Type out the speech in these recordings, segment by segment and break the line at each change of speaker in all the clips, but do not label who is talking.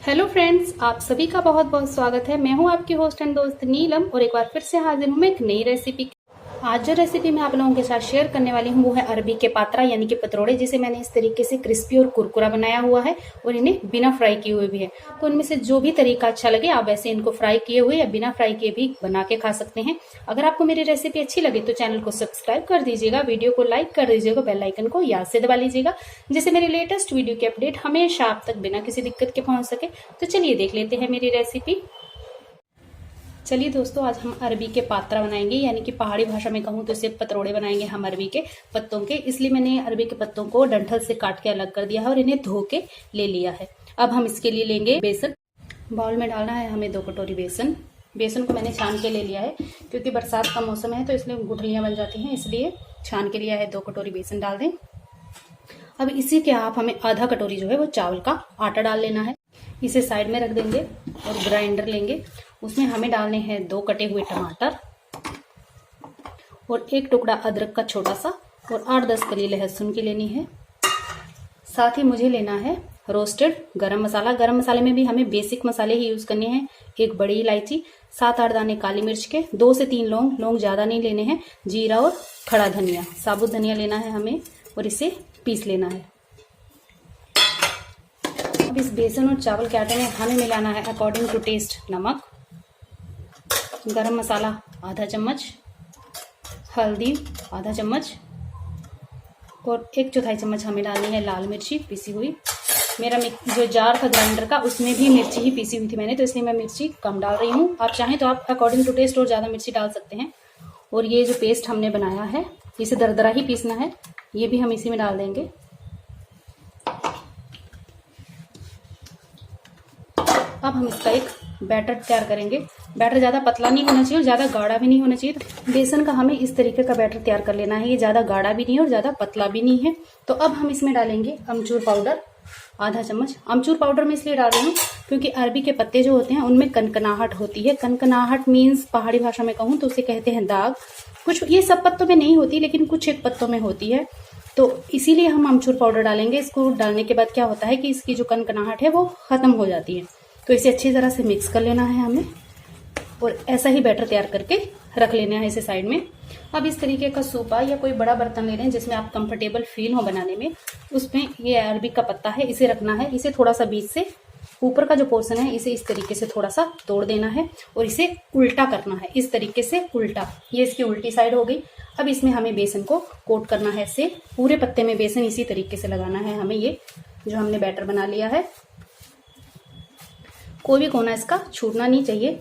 Hello friends, आप सभी का बहुत बहुत स्वागत है। मैं हूं आपकी होस्ट एंड दोस्त नीलम और एक बार फिर से हाजिर हूं मैं एक नई रेसिपी। आज जो रेसिपी मैं आप लोगों के साथ शेयर करने वाली हूं वो है अरबी के पात्रा यानी कि पतरोड़े, जिसे मैंने इस तरीके से क्रिस्पी और कुरकुरा बनाया हुआ है और इन्हें बिना फ्राई किए हुए भी है। तो उनमें से जो भी तरीका अच्छा लगे आप वैसे इनको फ्राई किए हुए या बिना फ्राई किए भी बना के खा सकते हैं। अगर आपको मेरी रेसिपी अच्छी लगे तो चैनल को सब्सक्राइब कर दीजिएगा, वीडियो को लाइक कर दीजिएगा, बेल आइकन को याद से दबा लीजिएगा जिससे मेरी लेटेस्ट वीडियो की अपडेट हमेशा आप तक बिना किसी दिक्कत के पहुंच सके। तो चलिए देख लेते हैं मेरी रेसिपी। चलिए दोस्तों, आज हम अरबी के पात्रा बनाएंगे, यानी कि पहाड़ी भाषा में कहूँ तो इसे पतरोड़े बनाएंगे हम अरबी के पत्तों के। इसलिए मैंने अरबी के पत्तों को डंठल से काट के अलग कर दिया है और इन्हें धो के ले लिया है। अब हम इसके लिए लेंगे बेसन। बाउल में डालना है हमें 2 कटोरी बेसन। बेसन को मैंने छान के ले लिया है क्योंकि बरसात का मौसम है तो इसलिए गुठलियां बन जाती हैं, इसलिए छान के लिया है। 2 कटोरी बेसन डाल दें। अब इसी के आप हमें आधा कटोरी जो है वो चावल का आटा डाल लेना है। इसे साइड में रख देंगे और ग्राइंडर लेंगे। उसमें हमें डालने हैं 2 कटे हुए टमाटर और 1 टुकड़ा अदरक का छोटा सा और 8-10 कली लहसुन की लेनी है। साथ ही मुझे लेना है रोस्टेड गरम मसाला। गरम मसाले में भी हमें बेसिक मसाले ही यूज करने हैं। 1 बड़ी इलायची, 7-8 दाने काली मिर्च के, 2 से 3 लौंग, लौंग ज्यादा नहीं लेने हैं, जीरा और खड़ा धनिया, साबुत धनिया लेना है हमें और इसे पीस लेना है। अब इस बेसन और चावल के आटे में हमें मिलाना है अकॉर्डिंग टू टेस्ट नमक, गरम मसाला आधा चम्मच, हल्दी आधा चम्मच और 1/4 चम्मच हमें डालनी है लाल मिर्ची पीसी हुई। मेरा जो जार था ग्राइंडर का उसमें भी मिर्ची ही पीसी हुई थी मैंने, तो इसलिए मैं मिर्ची कम डाल रही हूँ। आप चाहें तो आप अकॉर्डिंग टू टेस्ट और ज़्यादा मिर्ची डाल सकते हैं। और ये जो पेस्ट हमने बनाया है इसे दरदरा ही पीसना है, ये भी हम इसी में डाल देंगे। अब हम इसका एक बैटर तैयार करेंगे। बैटर ज़्यादा पतला नहीं होना चाहिए और ज़्यादा गाढ़ा भी नहीं होना चाहिए। बेसन का हमें इस तरीके का बैटर तैयार कर लेना है। ये ज़्यादा गाढ़ा भी नहीं है और ज़्यादा पतला भी नहीं है। तो अब हम इसमें डालेंगे अमचूर पाउडर आधा चम्मच। अमचूर पाउडर मैं इसलिए डाल रही हूँ क्योंकि अरबी के पत्ते जो होते हैं उनमें कनकनाहट होती है। कनकनाहट मीन्स पहाड़ी भाषा में कहूँ तो उसे कहते हैं दाग। कुछ ये सब पत्तों में नहीं होती लेकिन कुछ एक पत्तों में होती है, तो इसीलिए हम अमचूर पाउडर डालेंगे। इसको डालने के बाद क्या होता है कि इसकी जो कनकनाहट है वो खत्म हो जाती है। तो इसे अच्छी तरह से मिक्स कर लेना है हमें और ऐसा ही बैटर तैयार करके रख लेना है इसे साइड में। अब इस तरीके का सूपा या कोई बड़ा बर्तन ले लें जिसमें आप कंफर्टेबल फील हो बनाने में। उसमें ये अरबी का पत्ता है, इसे रखना है। इसे थोड़ा सा बीच से ऊपर का जो पोर्शन है इसे इस तरीके से थोड़ा सा तोड़ देना है और इसे उल्टा करना है, इस तरीके से उल्टा। ये इसकी उल्टी साइड हो गई। अब इसमें हमें बेसन को कोट करना है। इससे पूरे पत्ते में बेसन इसी तरीके से लगाना है हमें। ये जो हमने बैटर बना लिया है कोई भी कोना इसका छूटना नहीं चाहिए।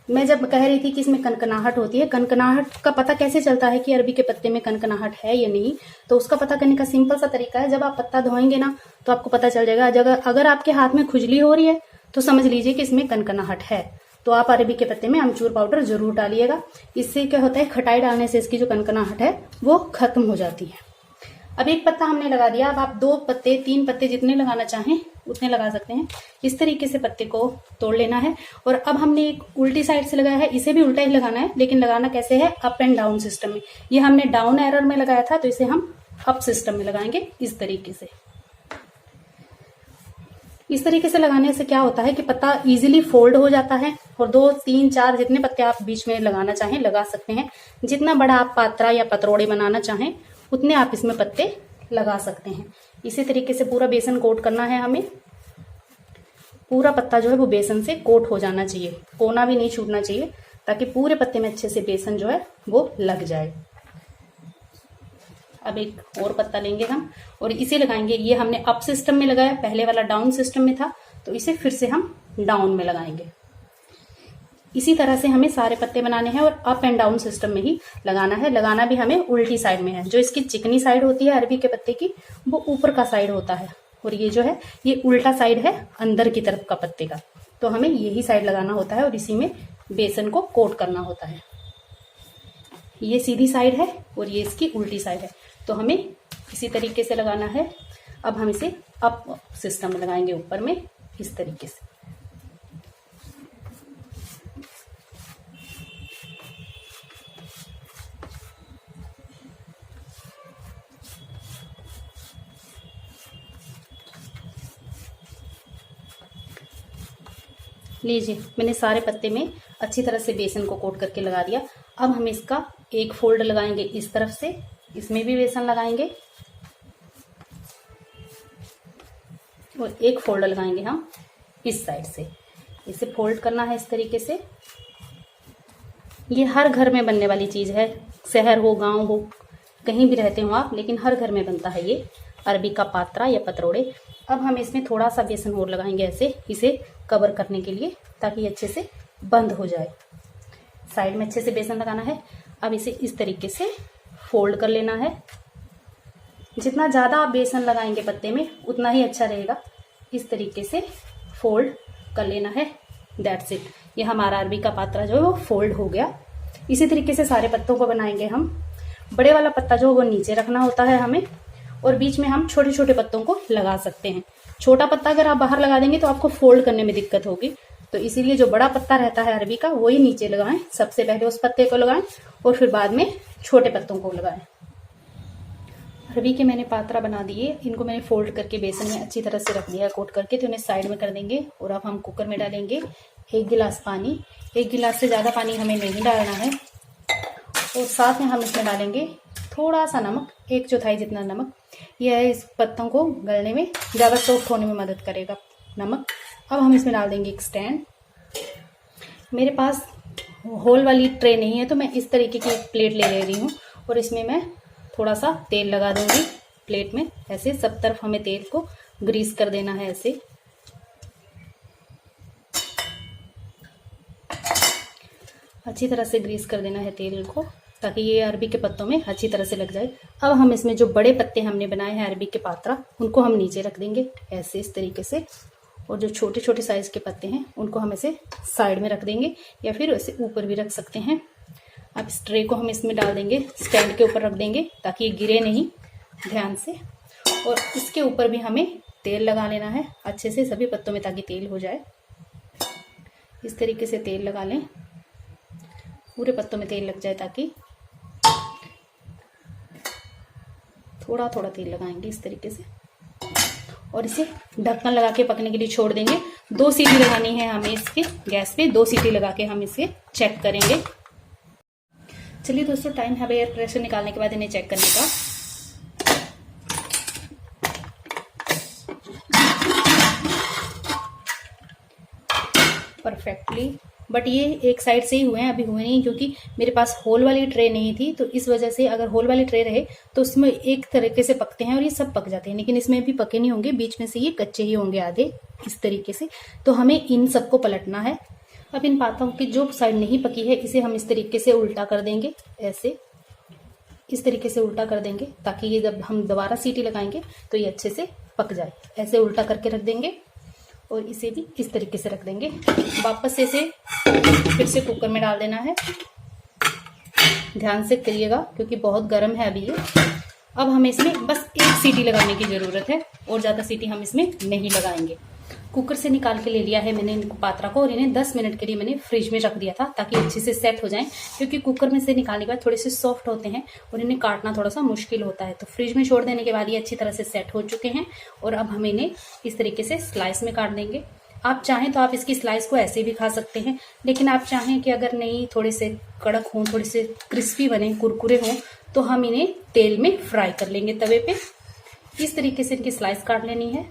मैं जब कह रही थी कि इसमें कनकनाहट होती है, कनकनाहट का पता कैसे चलता है कि अरबी के पत्ते में कनकनाहट है या नहीं, तो उसका पता करने का सिंपल सा तरीका है। जब आप पत्ता धोएंगे ना तो आपको पता चल जाएगा। अगर आपके हाथ में खुजली हो रही है तो समझ लीजिए कि इसमें कनकनाहट है। तो आप अरबी के पत्ते में अमचूर पाउडर जरूर डालिएगा। इससे क्या होता है, खटाई डालने से इसकी जो कनकनाहट है वो खत्म हो जाती है। अब 1 पत्ता हमने लगा दिया। अब आप 2 पत्ते 3 पत्ते जितने लगाना चाहें उतने लगा सकते हैं। इस तरीके से पत्ते को तोड़ लेना है। और अब हमने एक उल्टी साइड से लगाया है, इसे भी उल्टा ही लगाना है, लेकिन लगाना कैसे है, अप एंड डाउन सिस्टम में। ये हमने डाउन एरर में लगाया था तो इसे हम अप सिस्टम में लगाएंगे इस तरीके से। इस तरीके से लगाने से क्या होता है कि पत्ता इजीली फोल्ड हो जाता है और 2 3 4 जितने पत्ते आप बीच में लगाना चाहें लगा सकते हैं। जितना बड़ा आप पात्रा या पतरोड़े बनाना चाहें उतने आप इसमें पत्ते लगा सकते हैं। इसी तरीके से पूरा बेसन कोट करना है हमें। पूरा पत्ता जो है वो बेसन से कोट हो जाना चाहिए, कोना भी नहीं छूटना चाहिए, ताकि पूरे पत्ते में अच्छे से बेसन जो है वो लग जाए। अब एक और पत्ता लेंगे हम और इसे लगाएंगे। ये हमने अप सिस्टम में लगाया, पहले वाला डाउन सिस्टम में था, तो इसे फिर से हम डाउन में लगाएंगे। इसी तरह से हमें सारे पत्ते बनाने हैं और अप एंड डाउन सिस्टम में ही लगाना है। लगाना भी हमें उल्टी साइड में है। जो इसकी चिकनी साइड होती है अरबी के पत्ते की वो ऊपर का साइड होता है और ये जो है ये उल्टा साइड है अंदर की तरफ का पत्ते का। तो हमें यही साइड लगाना होता है और इसी में बेसन को कोट करना होता है। ये सीधी साइड है और ये इसकी उल्टी साइड है, तो हमें इसी तरीके से लगाना है। अब हम इसे अप सिस्टम में लगाएंगे ऊपर में इस तरीके से। लीजिए, मैंने सारे पत्ते में अच्छी तरह से बेसन को कोट करके लगा दिया। अब हम इसका एक फोल्ड लगाएंगे इस तरफ से, इसमें भी बेसन लगाएंगे और एक फोल्ड लगाएंगे हम इस साइड से। इसे फोल्ड करना है इस तरीके से। ये हर घर में बनने वाली चीज़ है, शहर हो गांव हो कहीं भी रहते हो आप, लेकिन हर घर में बनता है ये अरबी का पात्रा या पतरोड़े। अब हम इसमें थोड़ा सा बेसन और लगाएंगे ऐसे, इसे कवर करने के लिए, ताकि अच्छे से बंद हो जाए। साइड में अच्छे से बेसन लगाना है। अब इसे इस तरीके से फोल्ड कर लेना है। जितना ज़्यादा आप बेसन लगाएंगे पत्ते में उतना ही अच्छा रहेगा। इस तरीके से फोल्ड कर लेना है। That's it. ये हमारा अरबी का पात्रा जो है वो फोल्ड हो गया। इसी तरीके से सारे पत्तों को बनाएंगे हम। बड़े वाला पत्ता जो वो नीचे रखना होता है हमें, और बीच में हम छोटे छोटे पत्तों को लगा सकते हैं। छोटा पत्ता अगर आप बाहर लगा देंगे तो आपको फोल्ड करने में दिक्कत होगी, तो इसीलिए जो बड़ा पत्ता रहता है अरबी का वही नीचे लगाएं। सबसे पहले उस पत्ते को लगाएं और फिर बाद में छोटे पत्तों को लगाएं। अरबी के मैंने पात्रा बना दिए। इनको मैंने फोल्ड करके बेसन में अच्छी तरह से रख दिया कोट करके, तो इन्हें साइड में कर देंगे। और अब हम कुकर में डालेंगे 1 गिलास पानी। 1 गिलास से ज़्यादा पानी हमें नहीं डालना है। और साथ में हम इसमें डालेंगे थोड़ा सा नमक, 1/4 जितना नमक। यह इस पत्तों को गलने में, ज़्यादा सॉफ्ट होने में मदद करेगा नमक। अब हम इसमें डाल देंगे एक स्टैंड। मेरे पास होल वाली ट्रे नहीं है, तो मैं इस तरीके की एक प्लेट ले रही हूँ और इसमें मैं थोड़ा सा तेल लगा दूंगी प्लेट में। ऐसे सब तरफ हमें तेल को ग्रीस कर देना है। ऐसे अच्छी तरह से ग्रीस कर देना है तेल को, ताकि ये अरबी के पत्तों में अच्छी तरह से लग जाए। अब हम इसमें जो बड़े पत्ते हमने बनाए हैं अरबी के पात्रा, उनको हम नीचे रख देंगे ऐसे इस तरीके से। और जो छोटे छोटे साइज के पत्ते हैं उनको हम ऐसे साइड में रख देंगे, या फिर ऐसे ऊपर भी रख सकते हैं। अब इस ट्रे को हम इसमें डाल देंगे, स्टैंड के ऊपर रख देंगे ताकि ये गिरे नहीं, ध्यान से। और इसके ऊपर भी हमें तेल लगा लेना है अच्छे से सभी पत्तों में, ताकि तेल हो जाए। इस तरीके से तेल लगा लें, पूरे पत्तों में तेल लग जाए, ताकि थोड़ा थोड़ा तेल लगाएंगे इस तरीके से। और इसे ढक्कन लगा के पकने के लिए छोड़ देंगे। 2 सीटी लगानी है हमें इसके गैस पे। 2 सीटी लगा के हम इसे चेक करेंगे। चलिए दोस्तों, टाइम है एयर प्रेशर निकालने के बाद इन्हें चेक करने का। परफेक्टली, बट ये एक साइड से ही हुए हैं, अभी हुए नहीं, क्योंकि मेरे पास होल वाली ट्रे नहीं थी। तो इस वजह से, अगर होल वाली ट्रे रहे तो उसमें एक तरीके से पकते हैं और ये सब पक जाते हैं, लेकिन इसमें भी पके नहीं होंगे, बीच में से ये कच्चे ही होंगे आधे, इस तरीके से। तो हमें इन सबको पलटना है। अब इन पात्रों की जो साइड नहीं पकी है इसे हम इस तरीके से उल्टा कर देंगे, ऐसे इस तरीके से उल्टा कर देंगे, ताकि ये जब हम दोबारा सीटी लगाएंगे तो ये अच्छे से पक जाए। ऐसे उल्टा करके रख देंगे और इसे भी इस तरीके से रख देंगे। वापस से इसे फिर से कुकर में डाल देना है। ध्यान से करिएगा क्योंकि बहुत गर्म है अभी ये। अब हमें इसमें बस 1 सीटी लगाने की जरूरत है, और ज्यादा सीटी हम इसमें नहीं लगाएंगे। कुकर से निकाल के ले लिया है मैंने इनको पात्रा को, और इन्हें 10 मिनट के लिए मैंने फ्रिज में रख दिया था ताकि अच्छे से सेट हो जाएं, क्योंकि कुकर में से निकालने के बाद थोड़े से सॉफ्ट होते हैं और इन्हें काटना थोड़ा सा मुश्किल होता है। तो फ्रिज में छोड़ देने के बाद ये अच्छी तरह से सेट हो चुके हैं। और अब हम इन्हें इस तरीके से स्लाइस में काट देंगे। आप चाहें तो आप इसकी स्लाइस को ऐसे भी खा सकते हैं, लेकिन आप चाहें कि अगर नहीं थोड़े से कड़क हों, थोड़े से क्रिस्पी बने, कुरकुरे हों, तो हम इन्हें तेल में फ्राई कर लेंगे तवे पे। इस तरीके से इनकी स्लाइस काट लेनी है।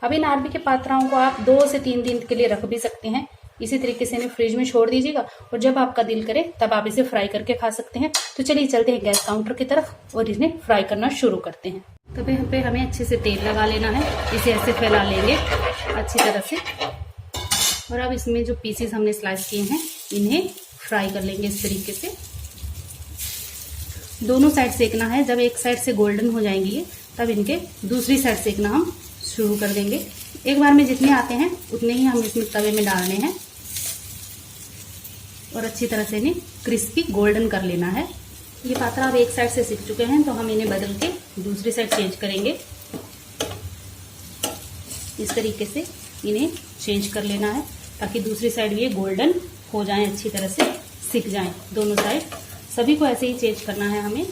अब इन अरबी के पात्राओं को आप 2 से 3 दिन के लिए रख भी सकते हैं। इसी तरीके से इन्हें फ्रिज में छोड़ दीजिएगा, और जब आपका दिल करे तब आप इसे फ्राई करके खा सकते हैं। तो चलिए चलते हैं गैस काउंटर की तरफ और इन्हें फ्राई करना शुरू करते हैं। तवे पे हमें अच्छे से तेल लगा लेना है, इसे ऐसे फैला लेंगे अच्छी तरह से। और अब इसमें जो पीसेस हमने स्लाइस किए हैं इन्हें फ्राई कर लेंगे इस तरीके से। दोनों साइड सेकना है। जब एक साइड से गोल्डन हो जाएंगी ये, तब इनके दूसरी साइड सेकना हम शुरू कर देंगे। एक बार में जितने आते हैं उतने ही हम इसमें तवे में डालने हैं, और अच्छी तरह से इन्हें क्रिस्पी गोल्डन कर लेना है। ये पात्रा अब एक साइड से सिक चुके हैं, तो हम इन्हें बदल के दूसरी साइड चेंज करेंगे। इस तरीके से इन्हें चेंज कर लेना है ताकि दूसरी साइड भी ये गोल्डन हो जाएं, अच्छी तरह से सिक जाएं दोनों साइड। सभी को ऐसे ही चेंज करना है हमें।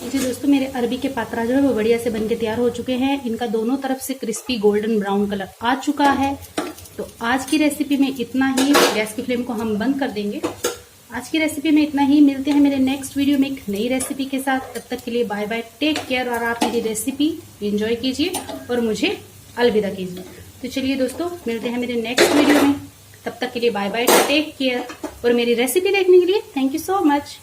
जी दोस्तों, दोस्तों मेरे अरबी के पात्रा जो है वो बढ़िया से बनके तैयार हो चुके हैं। इनका दोनों तरफ से क्रिस्पी गोल्डन ब्राउन कलर आ चुका है। तो आज की रेसिपी में इतना ही। गैस की फ्लेम को हम बंद कर देंगे। आज की रेसिपी में इतना ही। मिलते हैं मेरे नेक्स्ट वीडियो में एक नई रेसिपी के साथ। तब तक के लिए बाय बाय, टेक केयर। और आप मेरी रेसिपी एंजॉय कीजिए और मुझे अलविदा कीजिए। तो चलिए दोस्तों, मिलते हैं मेरे नेक्स्ट वीडियो में। तब तक के लिए बाय बाय, टेक केयर। और मेरी रेसिपी देखने के लिए थैंक यू सो मच।